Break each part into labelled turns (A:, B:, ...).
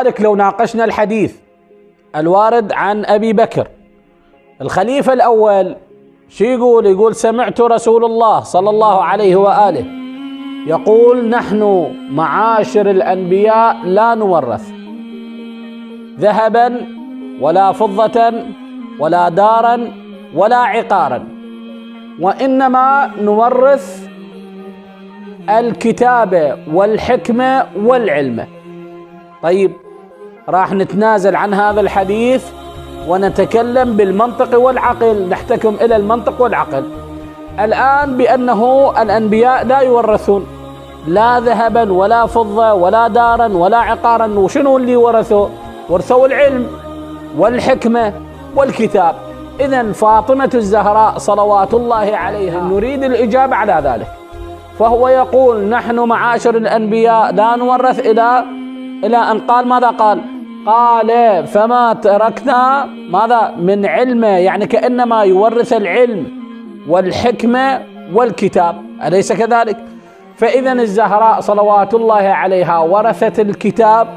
A: ولذلك لو ناقشنا الحديث الوارد عن أبي بكر الخليفة الأول، شو يقول؟ يقول سمعت رسول الله صلى الله عليه وآله يقول نحن معاشر الأنبياء لا نورث ذهبا ولا فضة ولا دارا ولا عقارا، وإنما نورث الكتابة والحكمة والعلم. طيب، راح نتنازل عن هذا الحديث ونتكلم بالمنطق والعقل، نحتكم إلى المنطق والعقل الآن بأنه الأنبياء لا يورثون لا ذهبا ولا فضة ولا دارا ولا عقارا. وشنو اللي ورثوا؟ ورثوا العلم والحكمة والكتاب. إذن فاطمة الزهراء صلوات الله عليها نريد الإجابة على ذلك. فهو يقول نحن معاشر الأنبياء لا نورث إلى أن قال ماذا قال؟ قال فما تركنا ماذا من علمه، يعني كأنما يورث العلم والحكمة والكتاب، أليس كذلك؟ فإذا الزهراء صلوات الله عليها ورثت الكتاب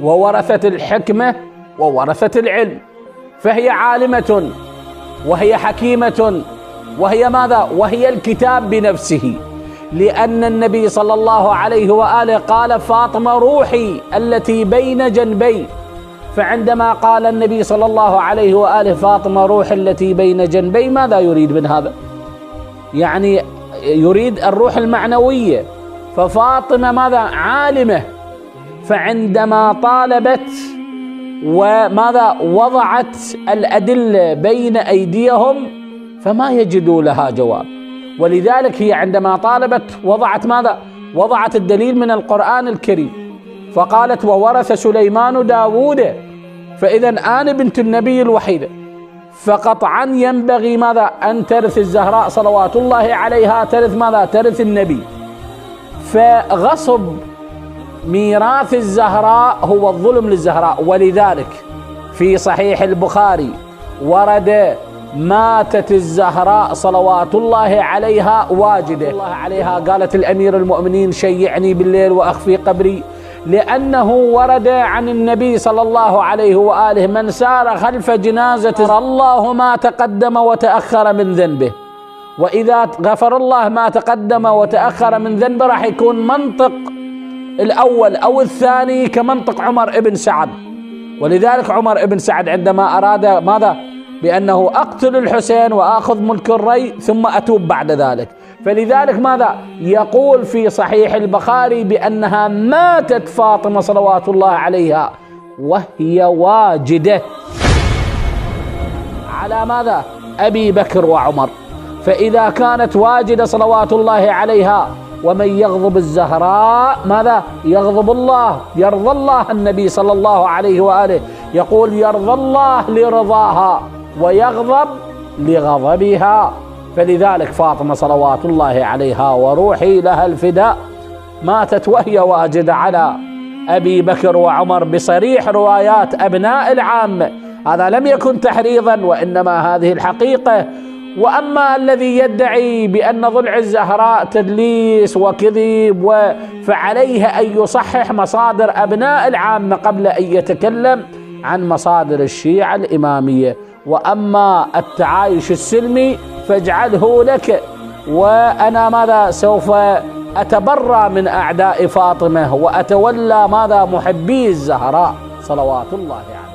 A: وورثت الحكمة وورثت العلم، فهي عالمة وهي حكيمة وهي ماذا؟ وهي الكتاب بنفسه، لأن النبي صلى الله عليه وآله قال فاطمة روحي التي بين جنبي. فعندما قال النبي صلى الله عليه وآله فاطمة روحي التي بين جنبي، ماذا يريد من هذا؟ يعني يريد الروح المعنوية. ففاطمة ماذا؟ عالمة. فعندما طالبت وماذا وضعت الأدلة بين أيديهم فما يجدوا لها جواب، ولذلك هي عندما طالبت وضعت ماذا؟ وضعت الدليل من القرآن الكريم، فقالت وورث سليمان داوود. فإذا أنا بنت النبي الوحيدة، فقطعا ينبغي ماذا؟ أن ترث الزهراء صلوات الله عليها، ترث ماذا؟ ترث النبي. فغصب ميراث الزهراء هو الظلم للزهراء. ولذلك في صحيح البخاري ورد ماتت الزهراء صلوات الله عليها واجدة الله عليها، قالت الأمير المؤمنين شيعني بالليل وأخفي قبري، لأنه ورد عن النبي صلى الله عليه وآله من سار خلف جنازة الله ما تقدم وتأخر من ذنبه. وإذا غفر الله ما تقدم وتأخر من ذنبه راح يكون منطق الأول أو الثاني كمنطق عمر ابن سعد. ولذلك عمر ابن سعد عندما أراد ماذا؟ بأنه أقتل الحسين وآخذ ملك الري ثم أتوب بعد ذلك. فلذلك ماذا؟ يقول في صحيح البخاري بأنها ماتت فاطمة صلوات الله عليها وهي واجدة على ماذا؟ أبي بكر وعمر. فإذا كانت واجدة صلوات الله عليها، ومن يغضب الزهراء ماذا؟ يغضب الله، يرضى الله. النبي صلى الله عليه وآله يقول يرضى الله لرضاها ويغضب لغضبها. فلذلك فاطمة صلوات الله عليها وروحي لها الفداء ماتت وهي واجدة على أبي بكر وعمر بصريح روايات أبناء العامة. هذا لم يكن تحريضا وإنما هذه الحقيقة. وأما الذي يدعي بأن ضلع الزهراء تدليس وكذب فعليه أن يصحح مصادر أبناء العامة قبل أن يتكلم عن مصادر الشيعة الإمامية. وأما التعايش السلمي فاجعله لك، وأنا ماذا؟ سوف أتبرى من أعداء فاطمة وأتولى ماذا؟ محبي الزهراء صلوات الله عليها.